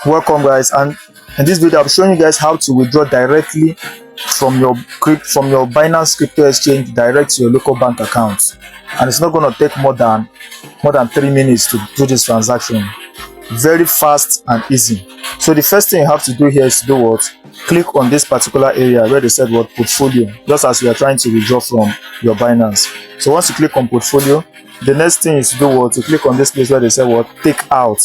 Welcome guys, and in this video I'm showing you guys how to withdraw directly from your Binance crypto exchange direct to your local bank account, and it's not going to take more than 3 minutes to do this transaction. Very fast and easy. So the first thing you have to do here is to do what? Click on this particular area where they said what? Portfolio, just as you are trying to withdraw from your Binance. So once you click on portfolio, the next thing is to do what? To click on this place where they said what? Take out.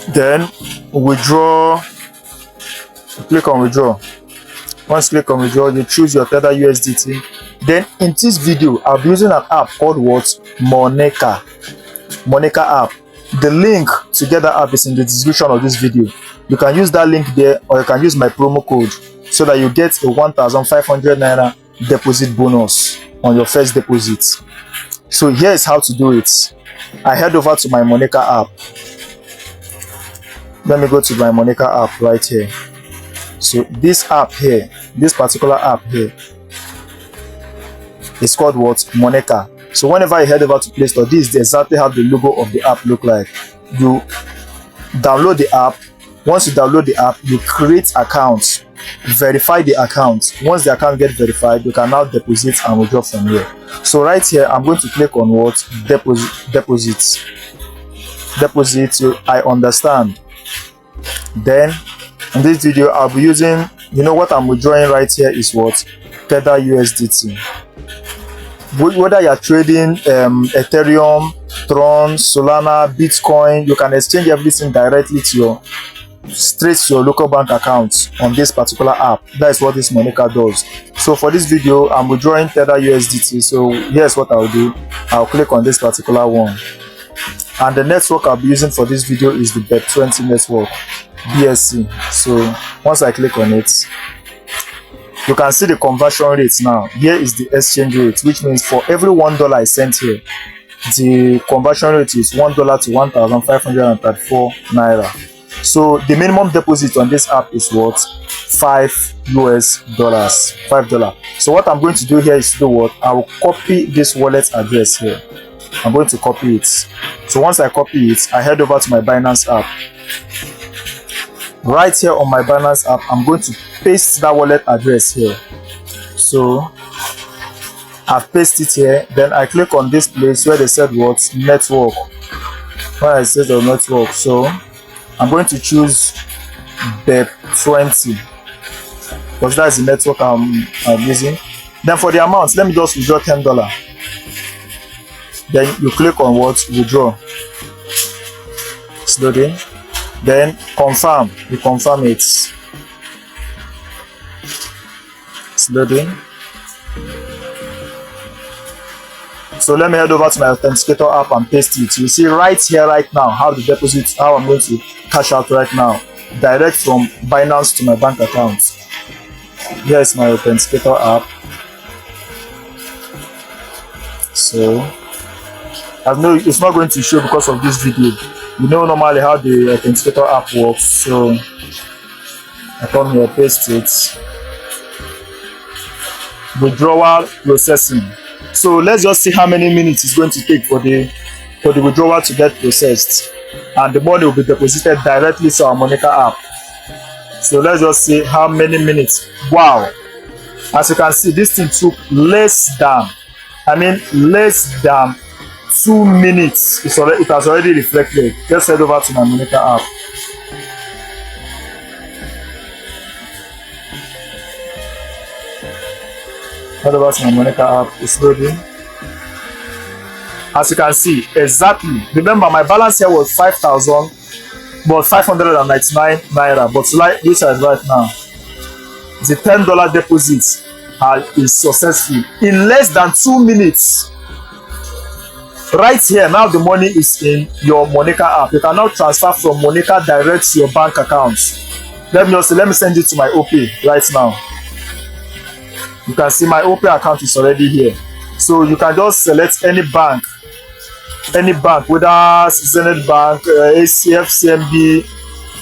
Then withdraw. Click on withdraw. Once you click on withdraw, you choose your Tether USDT. Then in this video I'll be using an app called what? Moneka app. The link to get that app is in the description of this video. You can use that link there, or you can use my promo code so that you get a 1,500 naira deposit bonus on your first deposit. So here is how to do it. I head over to my Moneka app. Let me go to my Moneka app right here. So this app here, this particular app here, is called what? Moneka. So whenever you head over to Play Store, this is exactly how the logo of the app look like. You download the app. Once you download the app, you create accounts, verify the account. Once the account gets verified, you can now deposit and withdraw from here. So right here, I'm going to click on what? Deposit. So I understand. Then in this video, I'll be using, what I'm withdrawing right here is what? Tether USDT. Whether you're trading Ethereum, Tron, Solana, Bitcoin, you can exchange everything directly to straight to your local bank account on this particular app. That is what this Moneka does. So for this video, I'm withdrawing Tether USDT. So here's what I'll do. I'll click on this particular one, and the network I'll be using for this video is the Bet20 network, BSC. So once I click on it, you can see the conversion rate now. Here is the exchange rate, which means for every $1 I sent here, the conversion rate is $1 to 1,534 naira. So the minimum deposit on this app is what? $5. So what I'm going to do here is to do what? I will copy this wallet address here. I'm going to copy it. So once I copy it, I head over to my Binance app. Right here on my Binance app, I'm going to paste that wallet address here. So I've pasted it here. Then I click on this place where they said what? Network. Where I said the network. So I'm going to choose Bet20 because that's the network I'm using. Then for the amount, let me just withdraw $10. Then you click on what? Withdraw. It's loading. Then confirm. You confirm it. It's loading. So let me head over to my authenticator app and paste it. You see right here, right now, how the deposit, how I'm going to cash out right now, direct from Binance to my bank account. Here is my authenticator app. So I know it's not going to show because of this video. You know normally how the authenticator app works. So I come here, paste it. Withdrawal processing. So let's just see how many minutes it's going to take for the withdrawal to get processed, and the money will be deposited directly to our Moneka app. So let's just see how many minutes. Wow, as you can see, this thing took less than 2 minutes. It has already reflected. Just head over to my Moneka app. Head over to my Moneka app. It's loading. As you can see, exactly. Remember, my balance here was 599 naira, but which is right now, the $10 deposit is successful in less than 2 minutes. Right here, now the money is in your Moneka app. You can now transfer from Moneka direct to your bank account. Let me send it to my OP right now. You can see my OP account is already here. So you can just select any bank, whether Zenith Bank, ACF, CMB,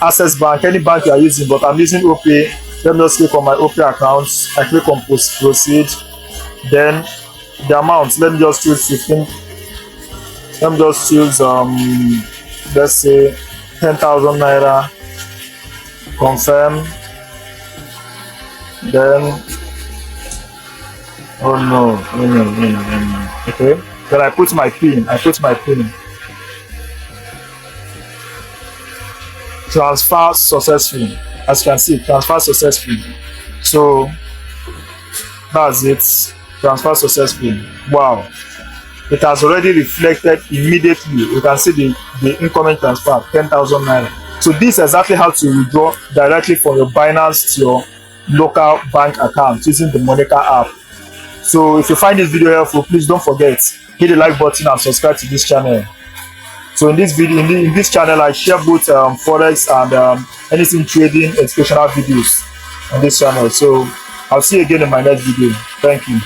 Access Bank, any bank you are using, but I'm using OP. Let me just click on my OP account. I click on proceed. Then the amount, let me just choose 15. Let me just choose let's say 10,000 naira, confirm, then oh no, okay, then I put my pin, transfer successful. As you can see, transfer successful. So that's it, transfer successful. Wow, it has already reflected immediately. You can see the incoming transfer, 10,000 naira. So this is exactly how to withdraw directly from your Binance to your local bank account using the Monica app. So if you find this video helpful, please don't forget, hit the like button and subscribe to this channel. So in this video, in this channel, I share both forex and anything trading educational videos on this channel. So I'll see you again in my next video. Thank you.